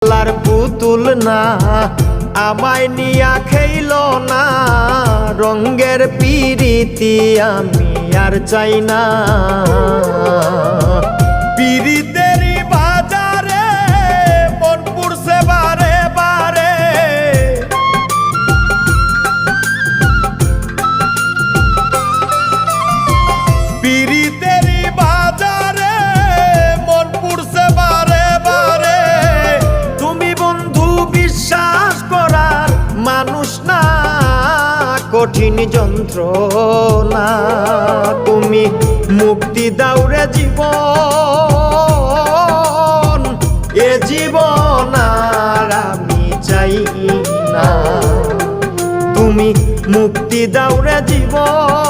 লার পুতুল না আমায় নিয়া খেইল না রঙ্গের পিরিতি আমি আর চাই না পিরিতেরই বাজারে মন পুড়ছে বারে বারে পিরিতেরই বাজারে মন পুড়ছে বারে বারে তুমি বন্ধু বিশ্বাস করার মানুষ না কঠিন যন্ত্রণা তুমি মুক্তি দাও রে জীবন এ জীবন আর আমি চাই না তুমি মুক্তি দাও রে জীবন